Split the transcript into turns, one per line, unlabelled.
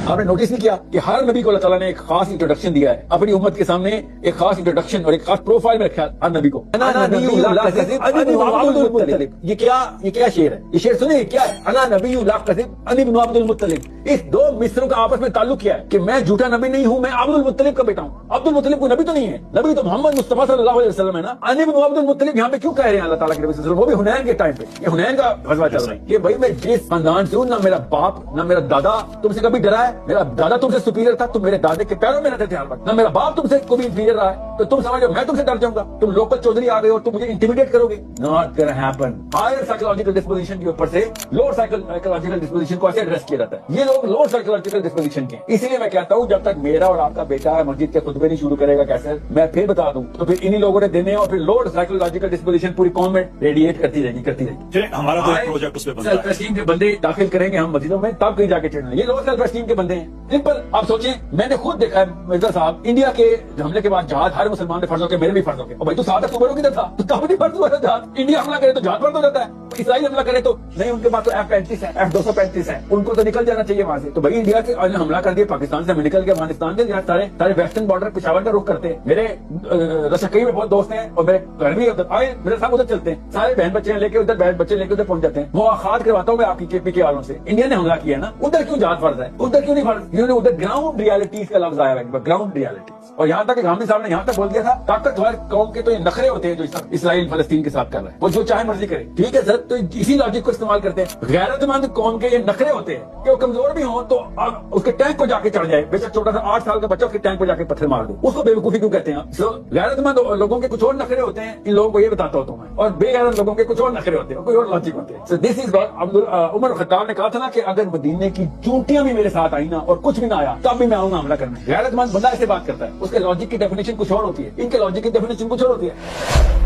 آپ نے نوٹس نہیں کیا کہ ہر نبی کو اللہ تعالیٰ نے ایک خاص انٹروڈکشن دیا ہے، اپنی امت کے سامنے ایک خاص انٹروڈکشن اور ایک خاص پروفائل میں رکھا ہر نبی کو. یہ کیا شعر ہے؟ یہ شعر سنیں کیا ہے؟ انا نبی لا کذب انی ابن عبد المطلب. اس دو مصروں کا آپس میں تعلق کیا ہے کہ میں جھوٹا نبی نہیں ہوں، میں عبد المطلب کا بیٹا ہوں. عبد المطلب کو نبی تو نہیں ہے، نبی تو محمد مصطفیٰ صلی اللہ علیہ وسلم ہے نا. انی ابن عبد المطلب یہاں پہ کیوں کہہ رہے ہیں اللہ تعالیٰ کے نبی صلی اللہ علیہ وسلم؟ وہ بھی حنین کے ٹائم پہ، یہ حنین کا غزوہ چل رہا ہے کہ بھائی میں جس خاندان سے ہوں، نہ میرا باپ نہ میرا دادا تم سے کبھی ڈرا ہے. میرا دادا تم سے سپیریئر تھا، تم میرے دادے کے پیروں میں رہتے تھے ہر وقت. نہ میرا باپ تم سے کبھی انفیریئر رہا ہے، تو تم سمجھو میں تم سے ڈر جاؤں گا؟ تم لوکل چودھری آ گئے ہو، تم مجھے انٹیمیڈیٹ کرو گے؟ Not gonna happen. Higher psychological disposition کے اوپر سے لوور سائیکولوجیکل ڈسپوزیشن کو ایسے ایڈریس کیا جاتا ہے. یہ لوگ لوور سائیکولوجیکل ڈسپوزیشن کے. اسی لیے میں کہتا ہوں جب تک میرا اور آپ کا بیٹا مسجد کے خطبے نہیں شروع کرے گا کیسے، میں پھر بتا دوں تو پھر انہی لوگوں نے دینے اور پھر لوور سائیکولوجیکل ڈسپوزیشن پوری قوم میں ریڈیٹ کرتی رہے گی.
ہمارا تو ایک پروجیکٹ اس پہ بنتا ہے.
سیلف اسٹیم کے بندے داخل کریں گے ہم مسجدوں میں، تب کہیں جا کے چڑھنا. یہ لوگ سیلف اسٹیم کے بندے ہیں. سمپل. آپ سوچیں، میں نے خود دیکھا ہے مرزا صاحب، انڈیا کے حملے کے بعد جہاد ہر مسلمان نے فرض ہو کے، میرے بھی فرض ہو کے. اور بھائی تو 7 اکتوبر کو کدھر تھا؟ تو تب نہیں فرض ہوا تھا جہاد. انڈیا حملہ کرے تو جہاد فرض ہو جاتا ہے، اسرائیل حملہ کرے تو نہیں. ان کے پاس تو F-35 ہے، F-235 ہے، ان کو تو نکل جانا چاہیے وہاں سے. تو بھائی انڈیا کے حملہ کر دیا پاکستان سے، ہمیں نکل کے افغانستان کے سارے ویسٹرن بارڈر پشاور کا رخ کرتے ہیں. میرے رشکئی میں بہت دوست ہیں اور میرے گھر بھی آئے میرے ساتھ ادھر چلتے ہیں. سارے بہن بچے لے کے ادھر، بہن بچے لے کے ادھر پہنچ جاتے ہیں. مواخات کرواتا ہوں میں آپ کی کے پی کے والوں سے. انڈیا نے حملہ کیا نا، ادھر کیوں جہاد فرض ہے؟ ادھر کیوں نہیں فرض؟ انہوں نے ادھر گراؤنڈ ریالٹیز کا لفظ آیا ہے، گراؤنڈ ریالٹیز. اور یہاں تک کہ غامدی صاحب نے یہاں تک بول دیا تھا طاقتور قوم کے تو یہ نخرے ہوتے ہیں جو اسرائیل فلسطین کے ساتھ کر رہے ہیں، وہ جو چاہے مرضی کرے. ٹھیک ہے سر، تو اسی لاجک کو استعمال کرتے ہیں. غیرت مند قوم کے یہ نخرے ہوتے ہیں کہ وہ کمزور بھی ہوں تو اس کے ٹینک کو جا کے چڑھ جائے. بے شک چھوٹا سا 8 سال کا بچہ اس کے ٹینک کو جا کے پتھر مار دو، اس کو بے وقوفی کیوں کہتے ہیں؟ غیرت مند لوگوں کے کچھ اور نخرے ہوتے ہیں، ان لوگوں کو یہ بتاتا ہوتا ہوں میں. اور بے غیرت لوگوں کے کچھ اور نخرے ہوتے ہیں، کوئی اور لاجک ہوتے ہیں. دس از واٹ عمر خطاب نے کہا تھا نا کہ اگر مدینے کی چونٹیاں بھی میرے ساتھ آئی نا اور کچھ بھی نہ آیا تب بھی میں آؤں گا حملہ کرنے. غیرت مند بندہ ایسے بات کرتا ہے، اس کے لاجک کی ڈیفینیشن کچھ اور ہوتی ہے، ان کے لاجک کی ڈیفینیشن کچھ اور ہوتی ہے.